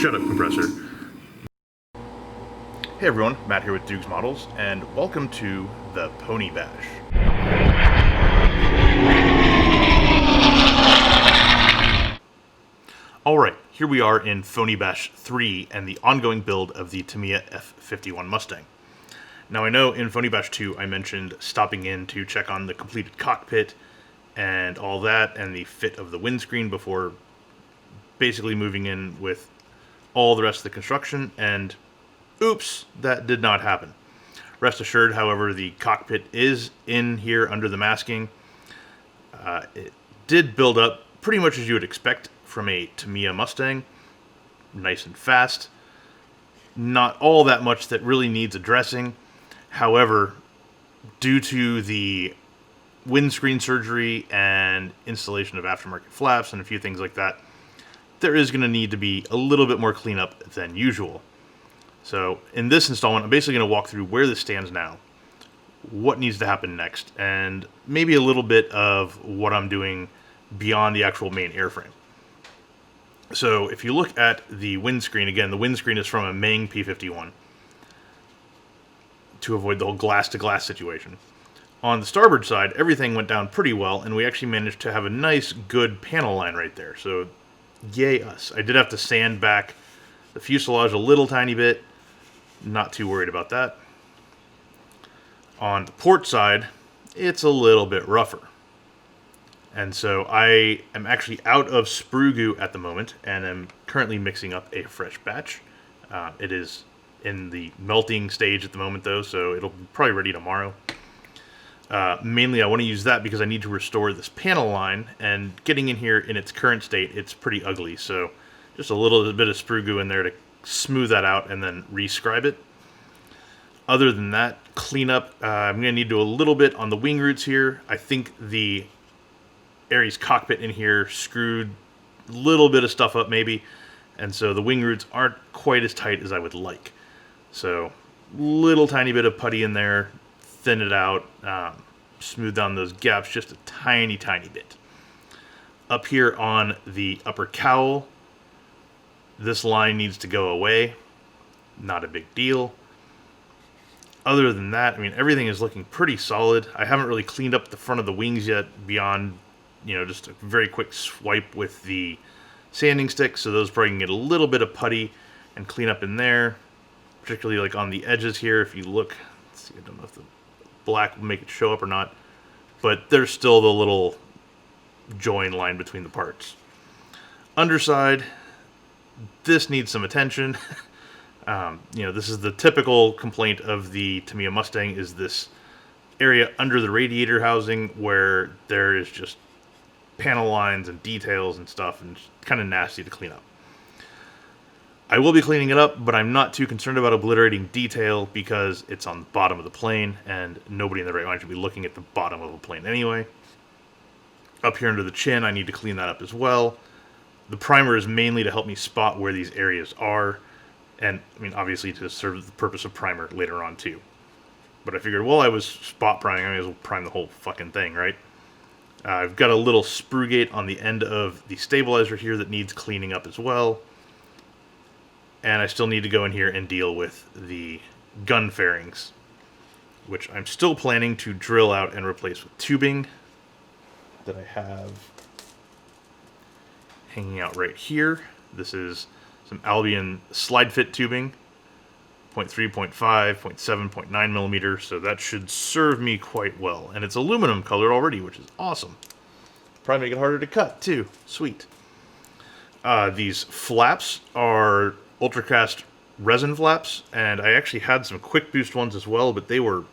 Shut up, compressor. Hey everyone, Matt here with Duke's Models, and welcome to the Fony Bash. Alright, here we are in Fony Bash 3 and the ongoing build of the Tamiya F51 Mustang. Now I know in Fony Bash 2 I mentioned stopping in to check on the completed cockpit and all that, and the fit of the windscreen before basically moving in with all the rest of the construction, and oops, that did not happen. Rest assured, however, the cockpit is in here under the masking. It did build up pretty much as you would expect from a Tamiya Mustang. Nice and fast. Not all that much that really needs addressing. However, due to the windscreen surgery and installation of aftermarket flaps and a few things like that, there is going to need to be a little bit more cleanup than usual. So in this installment, I'm basically going to walk through where this stands now, what needs to happen next, and maybe a little bit of what I'm doing beyond the actual main airframe. So if you look at the windscreen, again, the windscreen is from a Meng P51 to avoid the whole glass-to-glass situation. On the starboard side, everything went down pretty well, and we actually managed to have a nice, good panel line right there. So yay us. I did have to sand back the fuselage a little tiny bit. Not too worried about that. On the port side, it's a little bit rougher. And so I am actually out of sprue goo at the moment, and I'm currently mixing up a fresh batch. It is in the melting stage at the moment, though, so it'll be probably ready tomorrow. Mainly I want to use that because I need to restore this panel line, and getting in here in its current state, it's pretty ugly. So just a little bit of sprue goo in there to smooth that out and then rescribe it. Other than that, cleanup, I'm going to need to do a little bit on the wing roots here. I think the Ares cockpit in here screwed a little bit of stuff up maybe, and so the wing roots aren't quite as tight as I would like. So little tiny bit of putty in there, thin it out, smooth down those gaps just a tiny bit. Up here on the upper cowl, this line needs to go away. Not a big deal. Other than that, I mean, everything is looking pretty solid. I haven't really cleaned up the front of the wings yet beyond, just a very quick swipe with the sanding stick. So those probably can get a little bit of putty and clean up in there, particularly like on the edges here. If you look, let's see, I don't know if the black will make it show up or not, but there's still the little join line between the parts. Underside, this needs some attention. This is the typical complaint of the Tamiya Mustang, is this area under the radiator housing where there is just panel lines and details and stuff, and it's kind of nasty to clean up. I will be cleaning it up, but I'm not too concerned about obliterating detail because it's on the bottom of the plane, and nobody in their right mind should be looking at the bottom of a plane anyway. Up here under the chin, I need to clean that up as well. The primer is mainly to help me spot where these areas are, and I mean, obviously to serve the purpose of primer later on too. But I figured, well, I was spot priming, I may as well prime the whole fucking thing, right? I've got a little sprue gate on the end of the stabilizer here that needs cleaning up as well. And I still need to go in here and deal with the gun fairings, which I'm still planning to drill out and replace with tubing that I have hanging out right here. This is some Albion slide fit tubing, 0.3, 0.5, 0.7, 0.9 millimeters, so that should serve me quite well. And it's aluminum colored already, which is awesome. Probably make it harder to cut too. Sweet. These flaps are Ultracast resin flaps, and I actually had some quick boost ones as well, but they were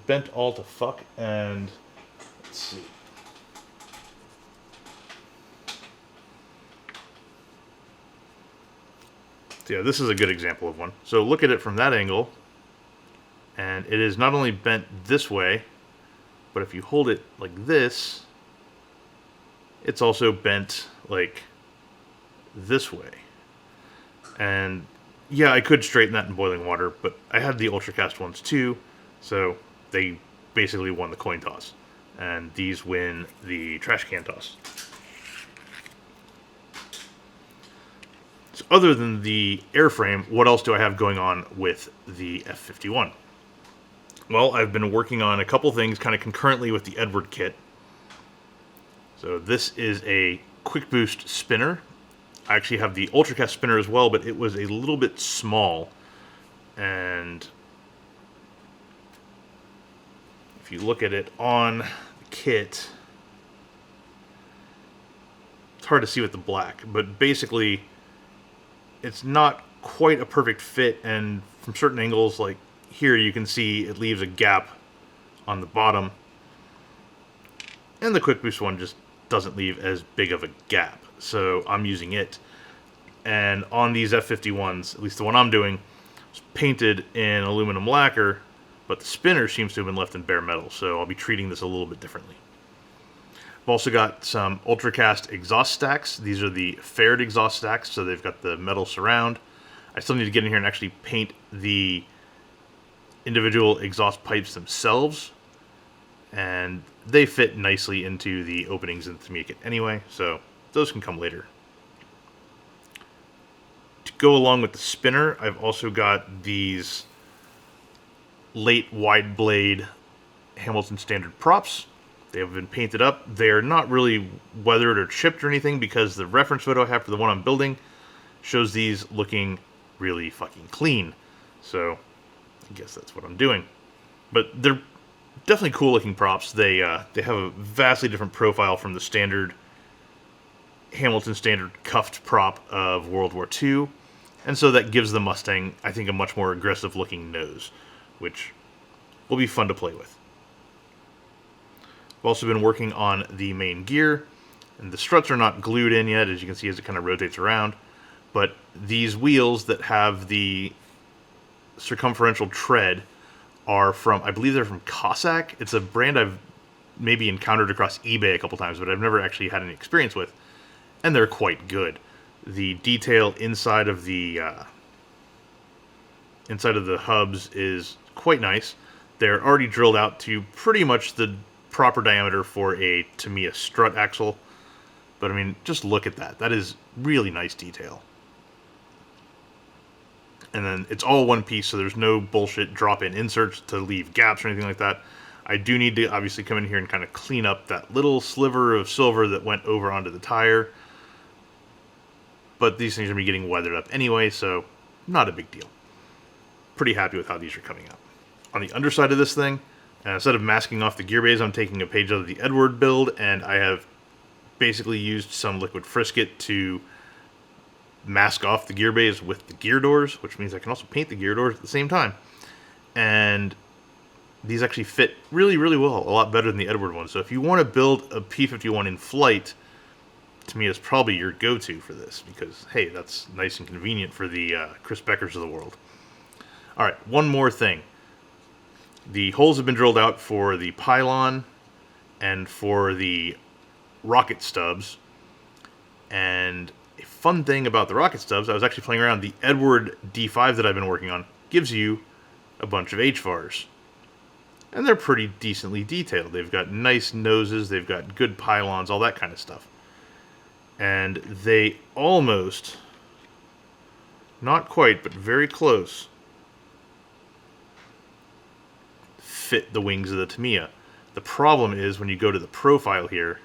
bent all to fuck, and let's see. So yeah, this is a good example of one. So look at it from that angle, and it is not only bent this way, but if you hold it like this, it's also bent like this way. And yeah, I could straighten that in boiling water, but I had the Ultracast ones too, so they basically won the coin toss. And these win the trash can toss. So other than the airframe, what else do I have going on with the F51? Well, I've been working on a couple things kind of concurrently with the Edward kit. So this is a quick boost spinner. I actually have the Ultracast spinner as well, but it was a little bit small. And if you look at it on the kit, it's hard to see with the black, but basically it's not quite a perfect fit, and from certain angles, like here, you can see it leaves a gap on the bottom, and the quick boost one just doesn't leave as big of a gap, so I'm using it. And on these F51s, at least the one I'm doing, it's painted in aluminum lacquer, but the spinner seems to have been left in bare metal, so I'll be treating this a little bit differently. I've also got some Ultracast exhaust stacks. These are the faired exhaust stacks, so they've got the metal surround. I still need to get in here and actually paint the individual exhaust pipes themselves, and they fit nicely into the openings in the Tamiya kit anyway, so those can come later. To go along with the spinner, I've also got these late wide blade Hamilton standard props. They have been painted up. They're not really weathered or chipped or anything because the reference photo I have for the one I'm building shows these looking really fucking clean. So I guess that's what I'm doing. But they're definitely cool looking props. They have a vastly different profile from the standard Hamilton standard cuffed prop of World War II. And so that gives the Mustang, I think, a much more aggressive looking nose, which will be fun to play with. I've also been working on the main gear, and the struts are not glued in yet, as you can see as it kind of rotates around, but these wheels that have the circumferential tread are from, I believe they're from Cossack. It's a brand I've maybe encountered across eBay a couple times, but I've never actually had any experience with, and they're quite good. The detail inside of the hubs is quite nice. They're already drilled out to pretty much the proper diameter for a Tamiya strut axle, but I mean, just look at that. That is really nice detail. And then it's all one piece, so there's no bullshit drop-in inserts to leave gaps or anything like that. I do need to obviously come in here and kind of clean up that little sliver of silver that went over onto the tire, but these things are going to be getting weathered up anyway, so not a big deal. Pretty happy with how these are coming out. On the underside of this thing, instead of masking off the gear bays, I'm taking a page out of the Edward build, and I have basically used some liquid frisket to mask off the gear bays with the gear doors, which means I can also paint the gear doors at the same time. And these actually fit really, really well, a lot better than the Edward one. So if you want to build a P51 in flight, to me, it's probably your go-to for this, because, hey, that's nice and convenient for the Chris Beckers of the world. All right, one more thing. The holes have been drilled out for the pylon and for the rocket stubs. And a fun thing about the rocket stubs, I was actually playing around, the Edward D5 that I've been working on gives you a bunch of HVARs. And they're pretty decently detailed. They've got nice noses, they've got good pylons, all that kind of stuff. And they almost, not quite, but very close, fit the wings of the Tamiya. The problem is when you go to the profile here,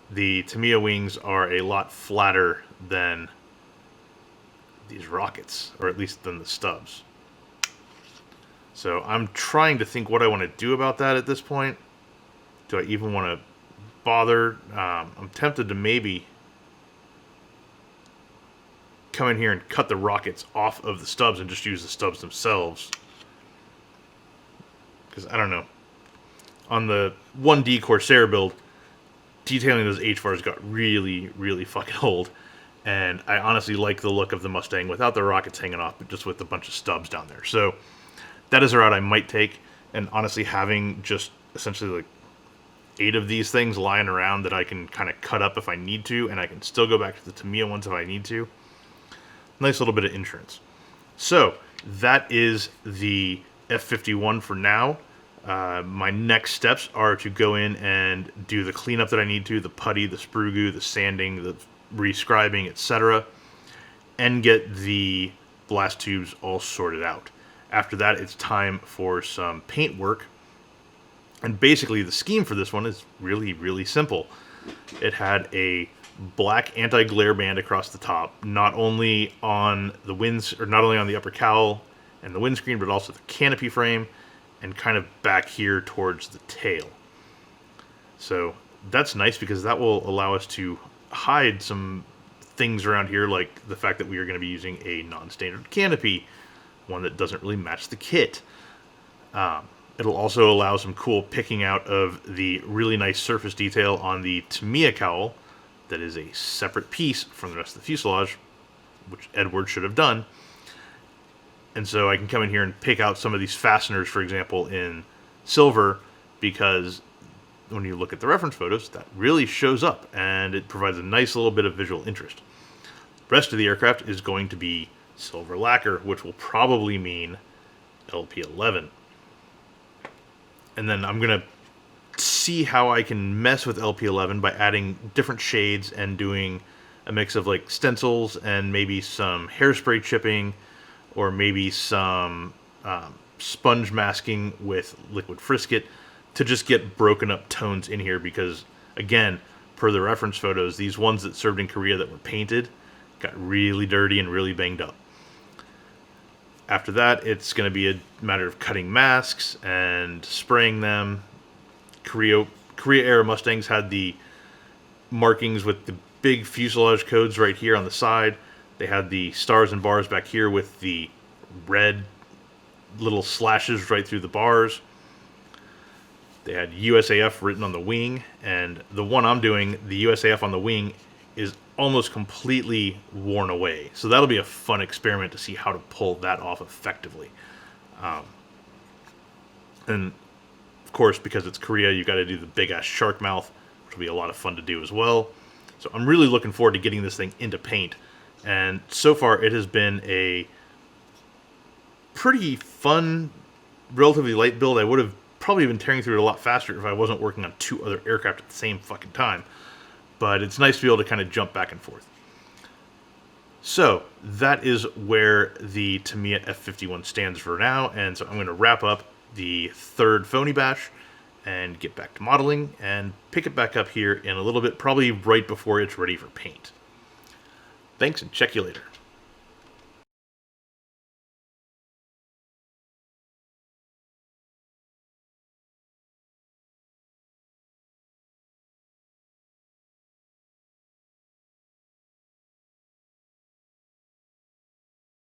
the Tamiya wings are a lot flatter than these rockets, or at least than the stubs. So I'm trying to think what I want to do about that at this point. Do I even want to bother? I'm tempted to maybe come in here and cut the rockets off of the stubs and just use the stubs themselves. Because, I don't know, on the 1D Corsair build, detailing those HVARs got really, really fucking old. And I honestly like the look of the Mustang without the rockets hanging off, but just with a bunch of stubs down there. So that is a route I might take. And honestly, having just essentially like 8 of these things lying around that I can kind of cut up if I need to, and I can still go back to the Tamiya ones if I need to. Nice little bit of insurance. So that is the F51 for now. My next steps are to go in and do the cleanup that I need to, the putty, the sprue goo, the sanding, the rescribing, etc., and get the blast tubes all sorted out. After that, it's time for some paint work. And basically, the scheme for this one is really, really simple. It had a black anti-glare band across the top, not only on the upper cowl and the windscreen, but also the canopy frame, and kind of back here towards the tail. So that's nice because that will allow us to hide some things around here, like the fact that we are going to be using a non-standard canopy, one that doesn't really match the kit. It'll also allow some cool picking out of the really nice surface detail on the Tamiya cowl that is a separate piece from the rest of the fuselage, which Edward should have done. And so I can come in here and pick out some of these fasteners, for example, in silver, because when you look at the reference photos, that really shows up, and it provides a nice little bit of visual interest. The rest of the aircraft is going to be silver lacquer, which will probably mean LP11. And then I'm going to see how I can mess with LP11 by adding different shades and doing a mix of like stencils and maybe some hairspray chipping, or maybe some sponge masking with liquid frisket to just get broken up tones in here, because again, per the reference photos, these ones that served in Korea that were painted got really dirty and really banged up. After that, it's going to be a matter of cutting masks and spraying them. Korea era Mustangs had the markings with the big fuselage codes right here on the side. They had the stars and bars back here with the red little slashes right through the bars. They had USAF written on the wing, and the one I'm doing, the USAF on the wing, is almost completely worn away. So that'll be a fun experiment to see how to pull that off effectively. And of course, because it's Korea, you got to do the big ass shark mouth, which will be a lot of fun to do as well. So I'm really looking forward to getting this thing into paint. And so far, it has been a pretty fun, relatively light build. I would have probably been tearing through it a lot faster if I wasn't working on 2 other aircraft at the same fucking time. But it's nice to be able to kind of jump back and forth. So that is where the Tamiya F51 stands for now, and so I'm going to wrap up the 3rd Fony Bash and get back to modeling and pick it back up here in a little bit, probably right before it's ready for paint. Thanks, and check you later.